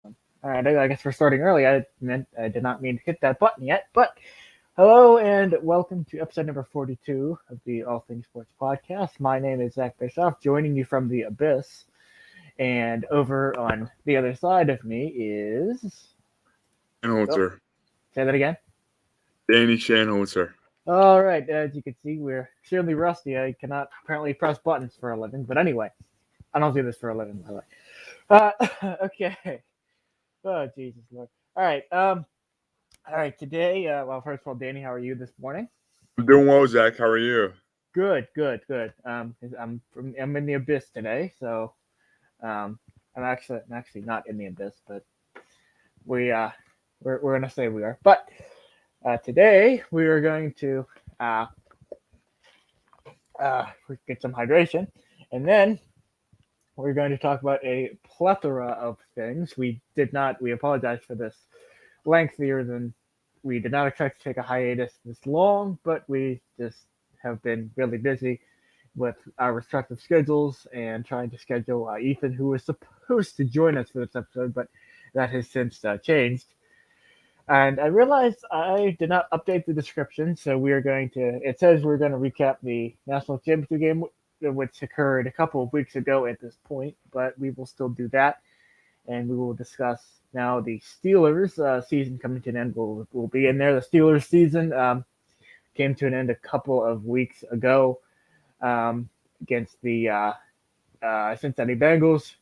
All right, I guess we're starting early. I did not mean to hit that button yet, but hello and welcome to episode number 42 of the All Things Sports podcast. My name is Zach Bischoff, joining you from the abyss, and over on the other side of me is. Oh, Shanholzer. say that again. Danny Shanholzer. All right, as you can see, we're extremely rusty. I cannot apparently press buttons for a living, but anyway, I don't do this for a living, by the way. Okay. Oh Jesus Lord. All right. All right. Today, well, first of all, Danny, how are you this morning? I'm doing well, Zach. How are you? Good. Good. Good. I'm in the abyss today, so I'm actually not in the abyss, but we we're gonna say we are. But today we are going to uh get some hydration, and then we're going to talk about a plethora of things. We apologize for this lengthier than we did not expect to take a hiatus this long, but we just have been really busy with our respective schedules and trying to schedule Ethan, who was supposed to join us for this episode, but that has since changed. And I realized I did not update the description, so we are going to. It says we're going to recap the national championship game, which occurred a couple of weeks ago at this point, but we will still do that, and we will discuss now the Steelers season coming to an end. Will be in there. The Steelers season came to an end a couple of weeks ago against the Cincinnati Bengals.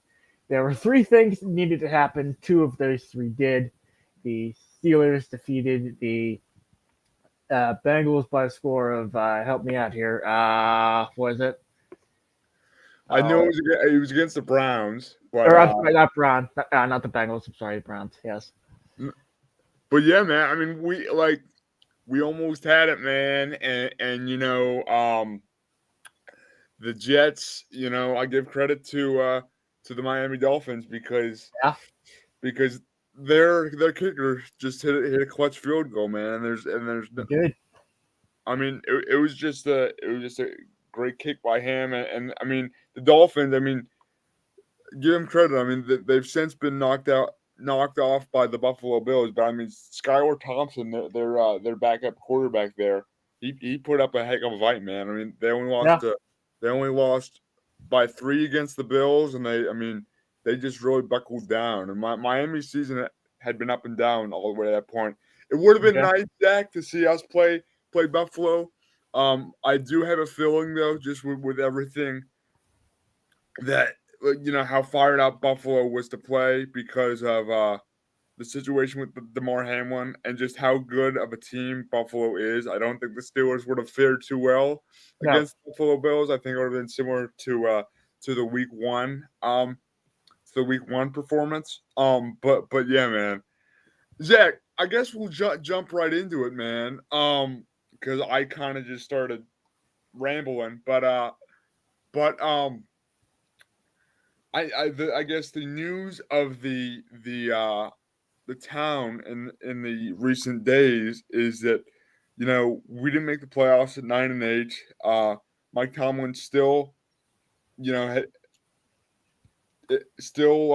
There were three things that needed to happen. Two of those three did. The Steelers defeated the Bengals by a score of help me out here. What is it? I know Oh, it was against the Browns, but or I'm sorry, not Brown, not the Bengals. I'm sorry, the Browns. Yes. yeah, man. I mean, we almost had it, man. And the Jets. I give credit to the Miami Dolphins Yeah. because their kicker just hit a clutch field goal, man. And there's He did. I mean, it was just a great kick by him, and I mean the Dolphins. I mean, give them credit. I mean, they've since been knocked off by the Buffalo Bills, but I mean, Skylar Thompson, their backup quarterback there, he put up a heck of a fight, man. I mean, Yeah. they only lost by 3 against the Bills, and I mean, they just really buckled down. And Miami's season had been up and down all the way to that point. It would have been Okay. nice, Zach, to see us play Buffalo. I do have a feeling though, just with everything that how fired up Buffalo was to play because of the situation with the Damar Hamlin and just how good of a team Buffalo is. I don't think the Steelers would have fared too well No. against the Buffalo Bills. I think it would have been similar to the week one performance. But yeah, man, Zach, I guess we'll jump right into it, man. Because I kind of just started rambling, but I guess the news of the town in the recent days is that we didn't make the playoffs at 9-8. Mike Tomlin still you know had, still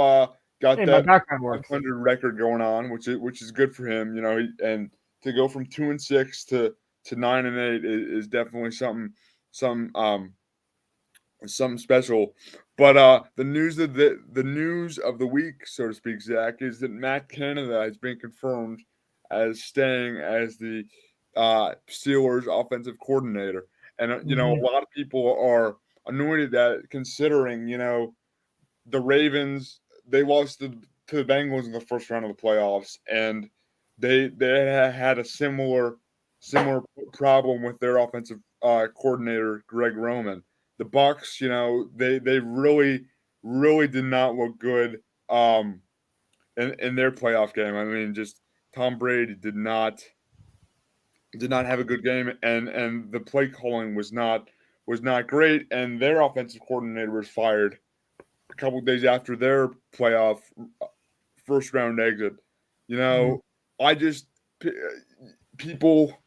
got Hey, my that background works. 500 record going on, which is good for him. And to go from 2-6 to 9-8 is definitely some something special. But the news of the week, so to speak, Zach, is that Matt Canada has been confirmed as staying as the Steelers offensive coordinator. And Hmm. a lot of people are annoyed at that, considering the Ravens, they lost to the Bengals in the first round of the playoffs, and they had a similar problem with their offensive coordinator Greg Roman. The Bucks, they really did not look good in their playoff game. I mean, just Tom Brady did not have a good game, and the play calling was not great, and their offensive coordinator was fired a couple of days after their playoff first round exit. You Hmm. know, I just people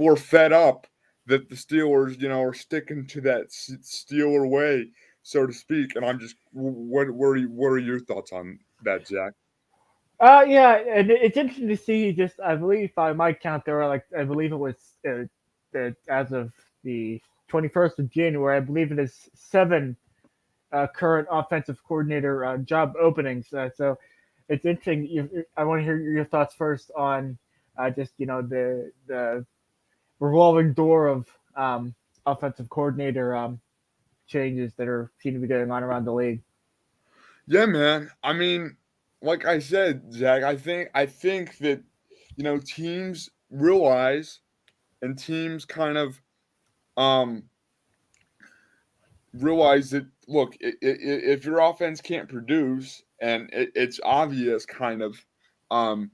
are fed up that the Steelers, are sticking to that Steeler way, so to speak. And I'm just, what are your thoughts on that, Jack? Yeah, and it's interesting to see. Just I believe by my count, there were like I believe it was as of the 21st of January. I believe it is seven current offensive coordinator job openings. So it's interesting. I want to hear your thoughts first on just the revolving door of offensive coordinator changes that are seem to be going on around the league. Yeah, man. I mean, like I said, Zach, I think that teams realize and teams kind of um realize that look, if your offense can't produce, and it's obvious kind of um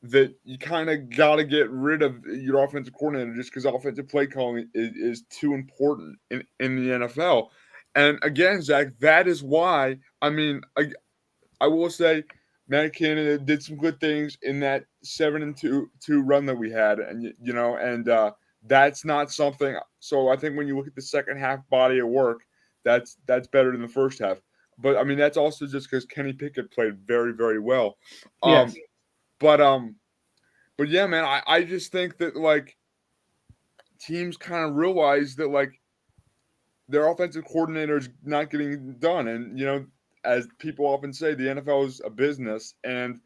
that you kind of got to get rid of your offensive coordinator just because offensive play calling is too important in the NFL. And again, Zach, that is why I will say Matt Canada did some good things in that 7-2 run that we had, and that's not something. So I think when you look at the second half body of work, that's better than the first half. But I mean that's also just because Kenny Pickett played very very well. Um, Yes. but um, but yeah, man, I just think that like teams kind of realize that like their offensive coordinator is not getting done, and as people often say, the NFL is a business, and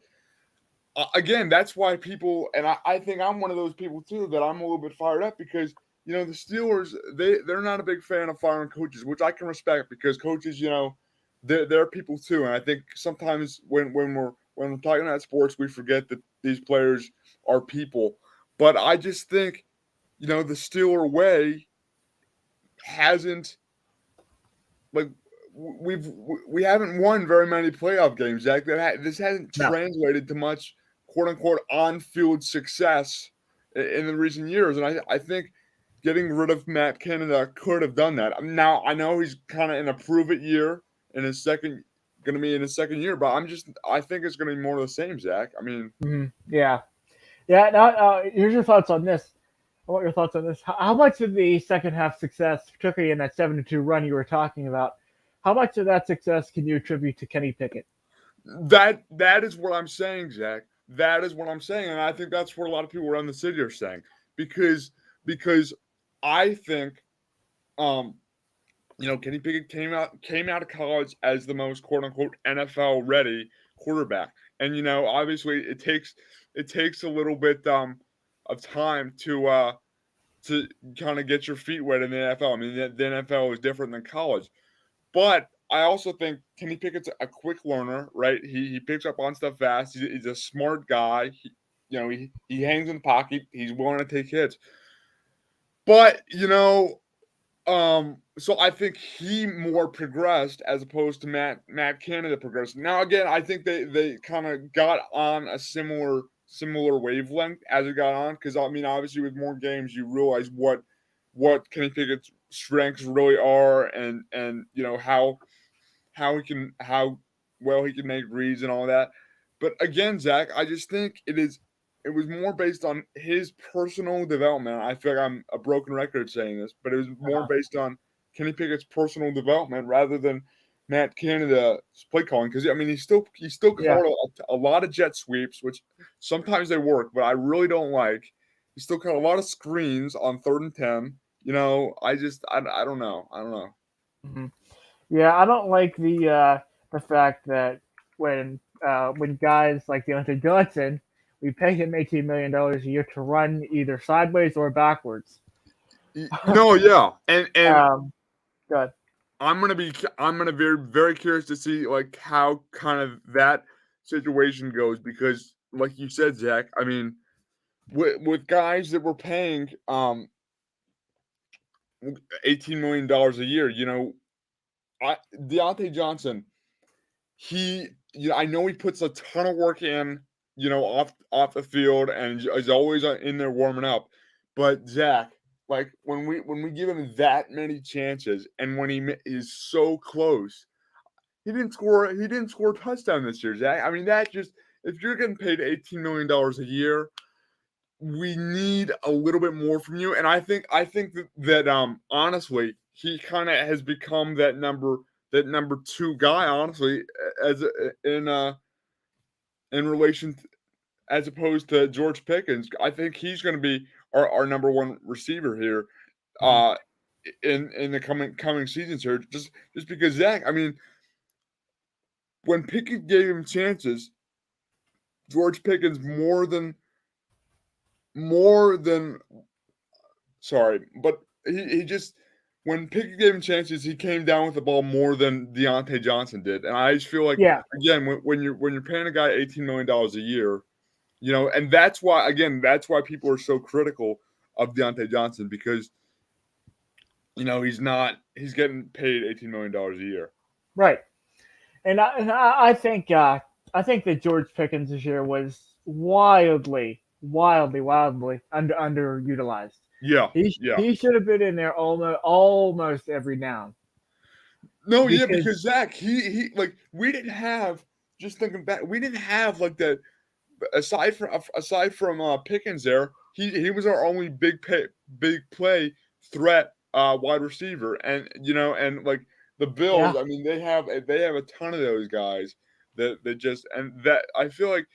again, that's why people, and I think I'm one of those people too, that I'm a little bit fired up because the Steelers they're not a big fan of firing coaches, which I can respect because coaches they're people too, and I think sometimes when we're talking about sports, we forget that these players are people. But I just think the Steeler way hasn't like we haven't won very many playoff games, Zach. This hasn't No. translated to much quote unquote on field success in the recent years, and I think getting rid of Matt Canada could have done that. Now I know he's kind of in a prove it year in his second. Going to be in his second year, but I think it's going to be more of the same, Zach. I mean, Yeah. Yeah. Now, here's your thoughts on this. I want your thoughts on this. How much of the second half success, particularly in that 7-2 run you were talking about, how much of that success can you attribute to Kenny Pickett? that is what I'm saying, Zach. That is what I'm saying, and I think that's what a lot of people around the city are saying because because I think um Kenny Pickett came out of college as the most quote unquote NFL ready quarterback, and obviously it takes a little bit of time to kind of get your feet wet in the NFL. I mean the NFL is different than college, but I also think Kenny Pickett's a quick learner, right? He picks up on stuff fast. He's a smart guy. He hangs in the pocket. He's willing to take hits, but so I think he more progressed as opposed to Matt Canada progressed. Now again, I think they kind of got on a similar wavelength as it got on because I mean obviously with more games you realize what Kenny Pickett's strengths really are and how well he can make reads and all that. But again, Zach, I just think it was more based on his personal development. I feel like I'm a broken record saying this, but it was more Uh-huh. based on Kenny Pickett's personal development rather than Matt Canada's play calling. Because I mean, he still Yeah. called a lot of jet sweeps, which sometimes they work, but I really don't like. He still called a lot of screens on 3rd and 10. I don't know. I don't know. Mhm. Yeah, I don't like the fact that when guys like Deontay Johnson, we pay him $18 million a year to run either sideways or backwards. No, yeah, and um, Good. I'm gonna be very very curious to see like how kind of that situation goes because like you said, Zach, I mean with guys that were paying $18 million a year, Deontay Johnson, he I know he puts a ton of work in, off the field and is always in there warming up. But Zach, like when we give him that many chances and when is so close, he didn't score a touchdown this year, Zach. I mean that just if you're getting paid $18 million a year, we need a little bit more from you. And I think that honestly, he kind of has become that number two guy, honestly, as in in relation as opposed to George Pickens. I think he's going to be our number one receiver here Mhm. uh, in the coming seasons here. Just because Zach, I mean, when Pickens gave him chances, George Pickens more than sorry, but he just when Pickett gave him chances, he came down with the ball more than Deontay Johnson did, and I just feel like Yeah, again when you're paying a guy $18 million a year, and that's why people are so critical of Deontay Johnson because he's getting paid $18 million a year. right. And I think that George Pickens this year was wildly underutilized. Yeah, yeah. He should have been in there almost every down No, yeah, because because Zach, he like we didn't have just thinking back, we didn't have like that aside from Pickens there, he was our only big play threat wide receiver, and like the Bills, yeah, I mean they have a ton of those guys that just and that I feel like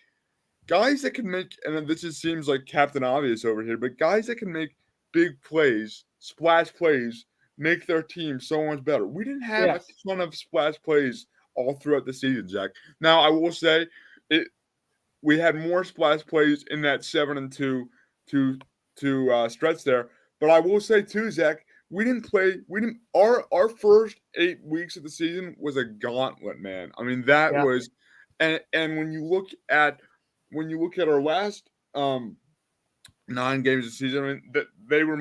guys that can make, and this just seems like Captain Obvious over here, but guys that can make big plays, splash plays, make their team so much better. We didn't have a yes, ton of splash plays all throughout the season, Zach. Now I will say it we had more splash plays in that 7-2 stretch there. But I will say too, Zach, we didn't play. We didn't. Our first 8 weeks of the season was a gauntlet, man. I mean, that yeah, was, and when you look at our last 9 games of the season, I mean, that they were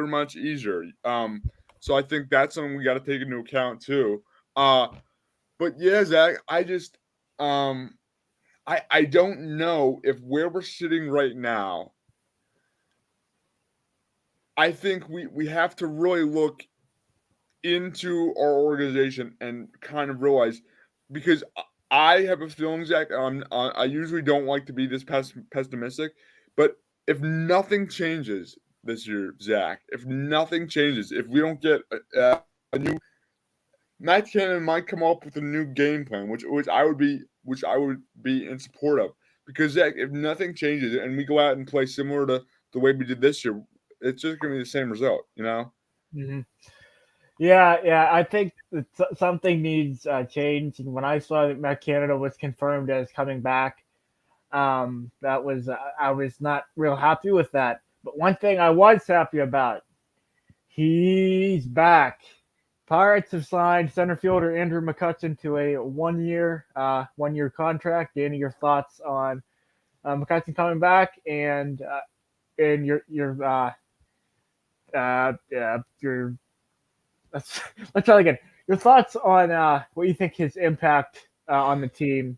much easier. So I think that's something we got to take into account too. Uh, but yeah, Zach, um I don't know if where we're sitting right now. I think we have to really look into our organization and kind of realize because I have a feeling, Zach. I usually don't like to be this pessimistic, but if nothing changes this year, Zach, if nothing changes, if we don't get a new Matt Cannon might come up with a new game plan, which I would be in support of. Because Zach, if nothing changes and we go out and play similar to the way we did this year, it's just gonna be the same result, you know? hmm yeah. I think that something needs change. And when I saw that Matt Canada was confirmed as coming back, that was I was not real happy with that. But one thing I was happy about, he's back. Pirates have signed center fielder Andrew McCutcheon to a 1 year contract. Danny, your thoughts on McCutcheon coming back and your let's let's try again. Your thoughts on what you think his impact on the team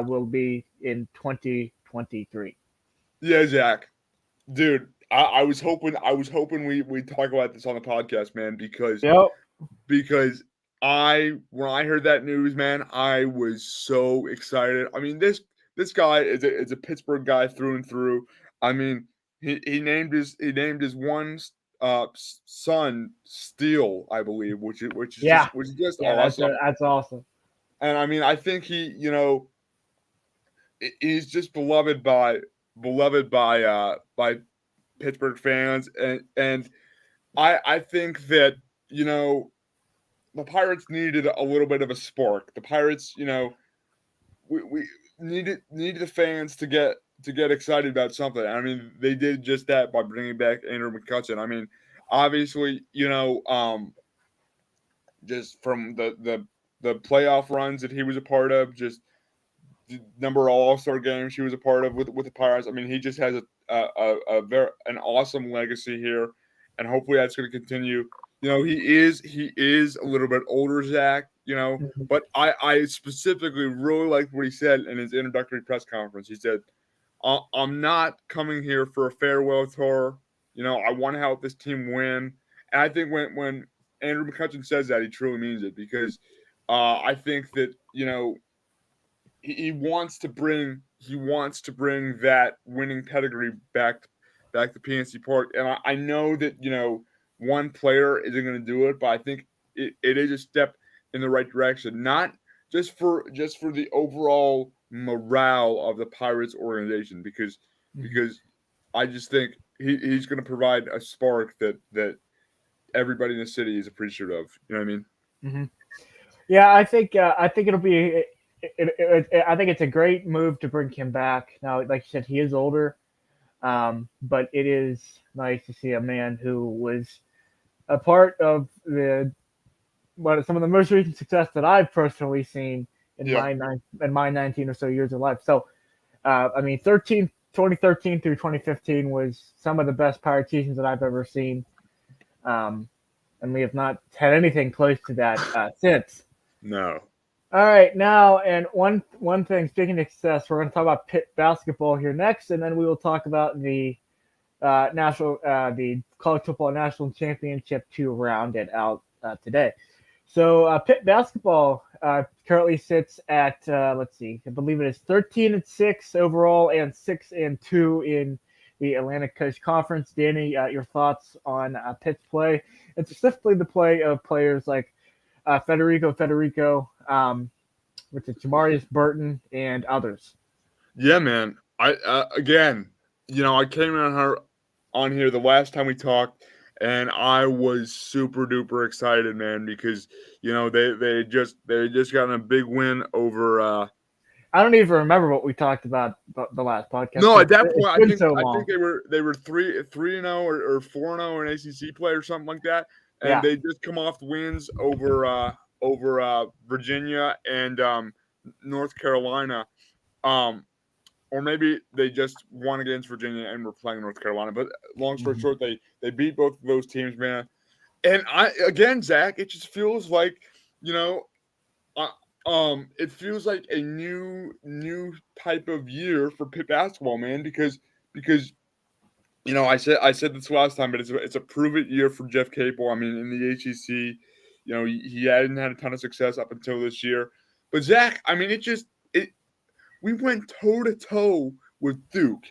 will be in 2023. Yeah, Zach. Dude, I was hoping we talk about this on the podcast, man, because Yep. because I when I heard that news, man, I was so excited. I mean, this guy is a Pittsburgh guy through and through. I mean, he named his one son Steele, I believe, Yeah. which is just Yeah. awesome. That's awesome. And I mean, I think he's just beloved by Pittsburgh fans, and I think that you know the Pirates needed a little bit of a spark. The Pirates, we needed the fans to get excited about something. I mean, they did just that by bringing back Andrew McCutcheon. I mean, obviously, just from the playoff runs that he was a part of, just the number of All-Star games he was a part of with the Pirates. I mean, he just has a very an awesome legacy here, and hopefully that's going to continue. He is a little bit older, Zach. Mhm. But I specifically really liked what he said in his introductory press conference. He said, "I'm not coming here for a farewell tour. I want to help this team win." And I think when Andrew McCutcheon says that, he truly means it because I think that he wants to bring that winning pedigree back to PNC Park. And I know that one player isn't going to do it, but I think it is a step in the right direction. Not just for the overall morale of the Pirates organization Mhm. because I just think he's going to provide a spark that everybody in the city is appreciative of. You know what I mean? Mhm. Yeah, I think it'll be. I think it's a great move to bring him back. Now, like you said, he is older, but it is nice to see a man who was a part of some of the most recent success that I've personally seen in Yeah. my 19 or so years of life. So, I mean, 2013 through 2015 was some of the best Pirate seasons that I've ever seen, um, and we have not had anything close to that since. No. All right, now and one thing. Speaking of success, we're going to talk about Pitt basketball here next, and then we will talk about the college football national championship to round it out today. So Pitt basketball currently sits at let's see, I believe it is 13-6 overall and 6-2 in the Atlantic Coast Conference. Danny, your thoughts on Pitt's play, and specifically the play of players like Federico, which is Jamarius Burton and others. Yeah, man. I again, I came on here the last time we talked, and I was super duper excited, man, because they just gotten a big win over. I don't even remember what we talked about the last podcast No, because at that point, it's I been think so I think long. they were 3-0 or 4-0 in ACC play or something like that, and Yeah. they just come off wins over Virginia and North Carolina. Um, or maybe they just won against Virginia and were playing North Carolina. But long story Mhm. short, they beat both of those teams, man. And Zach, it just feels like you know, uh, it feels like a new type of year for Pitt basketball, man. Because I said this last time, but it's a prove it year for Jeff Capel. I mean, in the ACC, he hadn't had a ton of success up until this year. But Zach, I mean, it we went toe to toe with Duke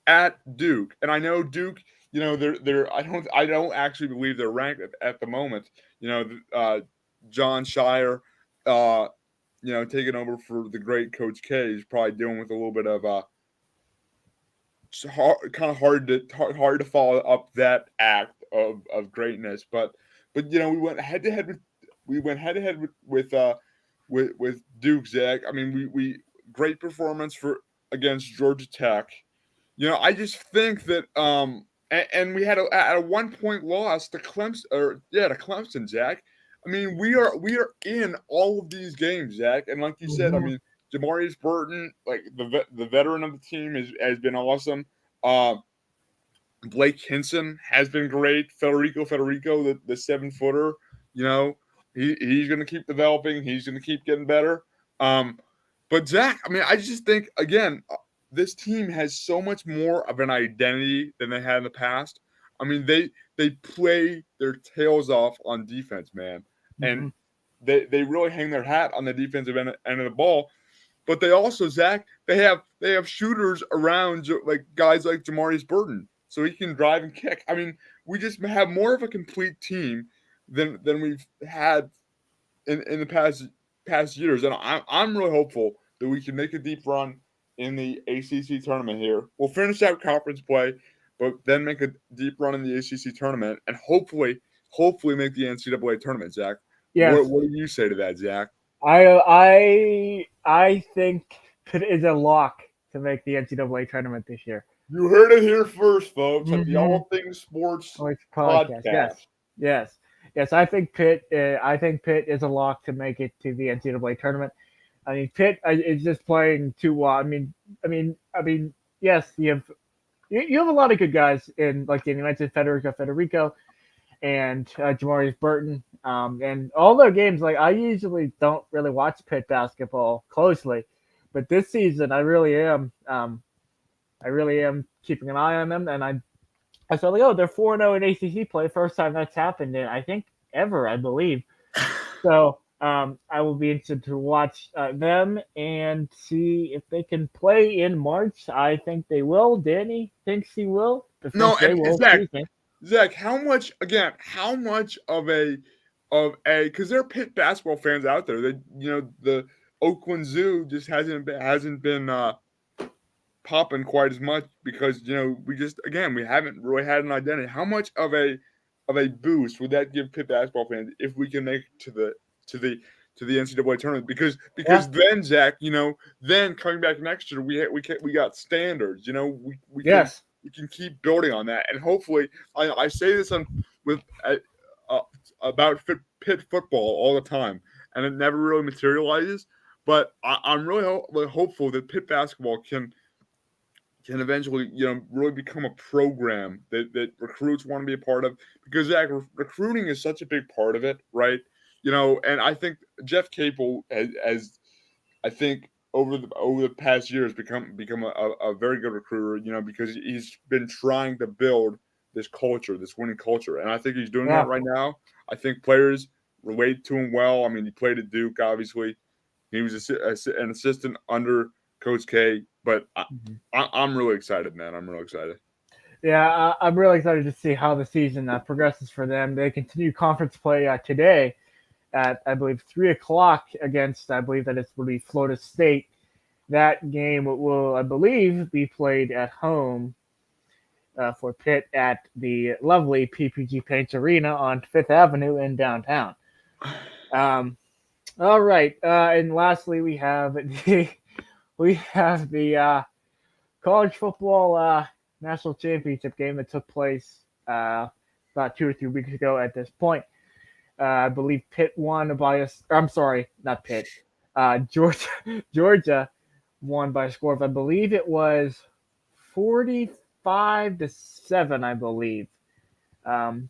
at Duke, and I know Duke. They're I don't actually believe they're ranked at the moment. John Shire, uh, taking over for the great Coach K is probably dealing with a little bit of kind of hard to follow up that act of greatness. But we went head to head with Duke, Zach. I mean, we great performance for against Georgia Tech. I just think that and we had at a 1 point loss to Clemson, Zach. I mean, we are in all of these games, Zach, and like you said, I Mhm. mean, Jamarius Burton, like the veteran of the team, has been awesome. Uh, Blake Hinson has been great. Federico, the 7 footer, you know, he's going to keep developing. He's going to keep getting better. Um, but Zach, I mean, I just think again, this team has so much more of an identity than they had in the past. I mean, they play their tails off on defense, man, and Mhm. they really hang their hat on the defensive end of the ball. But they also, Zach, they have shooters around like guys like Jamarius Burton, so he can drive and kick. I mean, we just have more of a complete team than we've had in the past years, and I'm really hopeful that we can make a deep run in the ACC tournament here. We'll finish out conference play, but then make a deep run in the ACC tournament, and hopefully make the NCAA tournament. Zach, Yes, what do you say to that, Zach? I think Pitt is a lock to make the NCAA tournament this year. You heard it here first, folks, at the Mm-hmm. All Things Sports Like podcast. Yes, podcast. yes, yes. I think Pitt. I think Pitt is a lock to make it to the NCAA tournament. I mean, Pitt is just playing too well. I mean, yes, you have a lot of good guys in, like you mentioned, Federico, and Jamarius Burton. And all their games, like I usually don't really watch Pitt basketball closely, but this season I really am. I really am keeping an eye on them, and I saw like, oh, they're 4-0 in ACC play, first time that's happened in I think ever, I believe. So I will be interested to watch them and see if they can play in March. I think they will. Danny thinks he will. If No, thinks they and will. Zach, Excuse me. Zach, how much of a because there are Pitt basketball fans out there that Oakland Zoo just hasn't been popping quite as much because we just again we haven't really had an identity. How much of a boost would that give Pitt basketball fans if we can make it to the to the NCAA tournament? Yeah. Because then Zach, then coming back next year we got standards. Yes. We can keep building on that, and hopefully I say this on with uh, about Pitt football all the time, and it never really materializes. But I'm really hopeful that Pitt basketball can eventually, really become a program that recruits want to be a part of because Zach, recruiting is such a big part of it, right? And I think Jeff Capel has I think over the past year has become a very good recruiter, because he's been trying to build this culture, this winning culture, and I think he's doing that Yeah. right now. I think players relate to him well. I mean, he played at Duke, obviously. He was an assistant under Coach K, but Mhm. I'm really excited, man. I'm really excited. Yeah, I'm really excited to see how the season progresses for them. They continue conference play today at, I believe, 3 o'clock against, I believe that it will be Florida State. That game will, I believe, be played at home for Pitt at the lovely PPG Paints Arena on Fifth Avenue in downtown. Um, all right, and lastly, we have the college football national championship game that took place about 2 or 3 weeks ago. At this point, I believe Pitt won by a. I'm sorry, not Pitt. Georgia, Georgia won by a score of, I believe it was 45-7. I believe.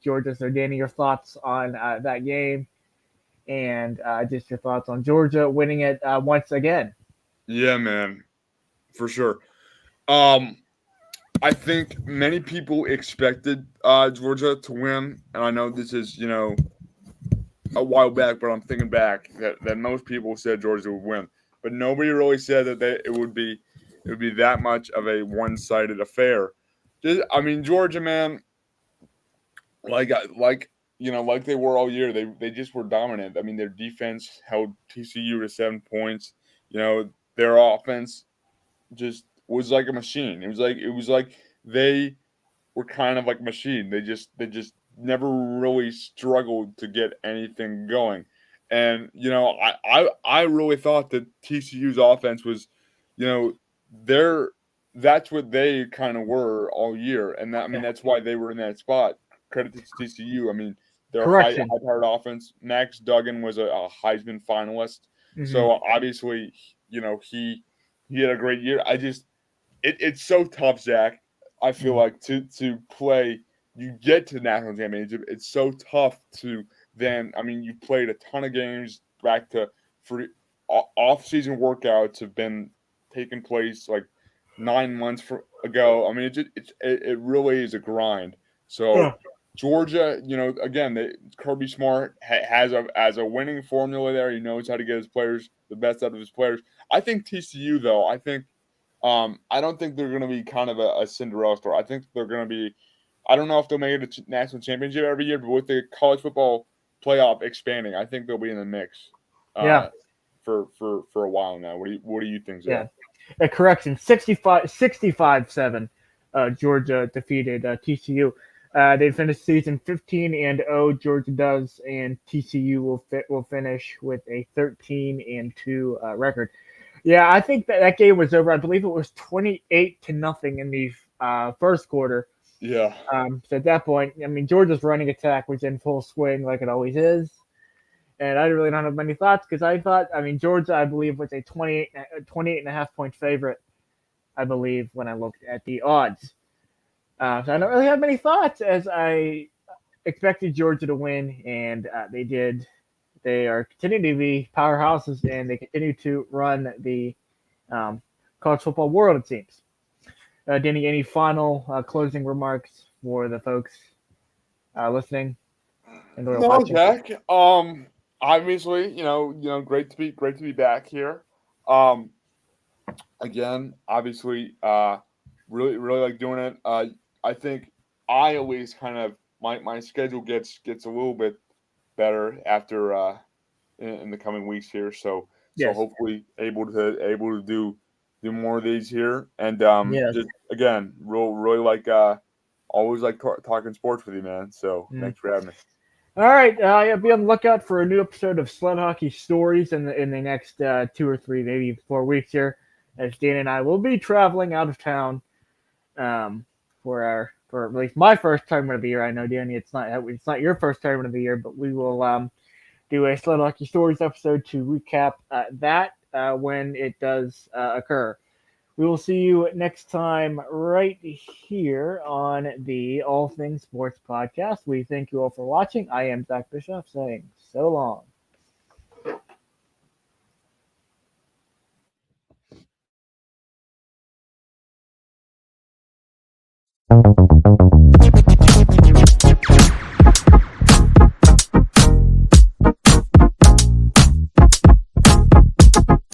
Georgia. So, Danny, your thoughts on that game, and just your thoughts on Georgia winning it once again. Yeah, man, for sure. Um, I think many people expected Georgia to win, and I know this is a while back, but I'm thinking back that most people said Georgia would win, but nobody really said that it would be that much of a one sided affair. I mean, Georgia, man, like they were all year. They just were dominant. I mean, their defense held TCU to 7 points. Their offense just was like a machine. It was like they were kind of like a machine. They just never really struggled to get anything going. And I really thought that TCU's offense was, you know, their that's what they kind of were all year, and I mean Yeah. that's why they were in that spot. Credit to TCU. I mean, their Correction. high-powered offense. Max Duggan was a Heisman finalist, Hmm. so obviously, he had a great year. It's so tough, Zach. I feel Hmm. like to play, you get to the national championship. It's so tough to then. I mean, you played a ton of games back to free off season workouts have been taking place like 9 months ago. I mean, it really is a grind. So Yeah. Georgia, again, Kirby Smart has a winning formula there. He knows how to get his players the best out of his players. I think TCU though. I don't think they're going to be kind of a Cinderella story. I think they're going to be. I don't know if they'll make it a national championship every year, but with the college football playoff expanding, I think they'll be in the mix Yeah. uh, for a while now. What do you think, Yeah. Zach? Correction, 65-7. Georgia defeated TCU. They finished season 15-0. Georgia does, and TCU will finish with a 13-2 record. Yeah, I think that game was over. I believe it was 28-0 in the first quarter. Yeah, So at that point, I mean, Georgia's running attack was in full swing like it always is. And I really don't have many thoughts because I thought, I mean, Georgia, I believe, was a 28.5 point favorite, I believe, when I looked at the odds. So I don't really have many thoughts as I expected Georgia to win, and they did. They are continuing to be powerhouses, and they continue to run the um, college football world, it seems. Danny, any final closing remarks for the folks listening and or no, watching? Zach. Obviously, great to be back here. Um, again, obviously, really like doing it. I think I always kind of my schedule gets a little bit better after in the coming weeks here. So So Yes. hopefully able to do more of these here. And Yes. just again, really like always like talking sports with you, man. So Mm. thanks for having me. All right. Yeah, be on the lookout for a new episode of Sled Hockey Stories in the next 2 or 3, maybe 4 weeks here, as Dan and I will be traveling out of town for at least my first tournament of the year. I know, Danny, it's not your first tournament of the year, but we will do a Sled Hockey Stories episode to recap that when it does occur. We will see you next time right here on the All Things Sports Podcast. We thank you all for watching. I am Zach Bischoff saying so long.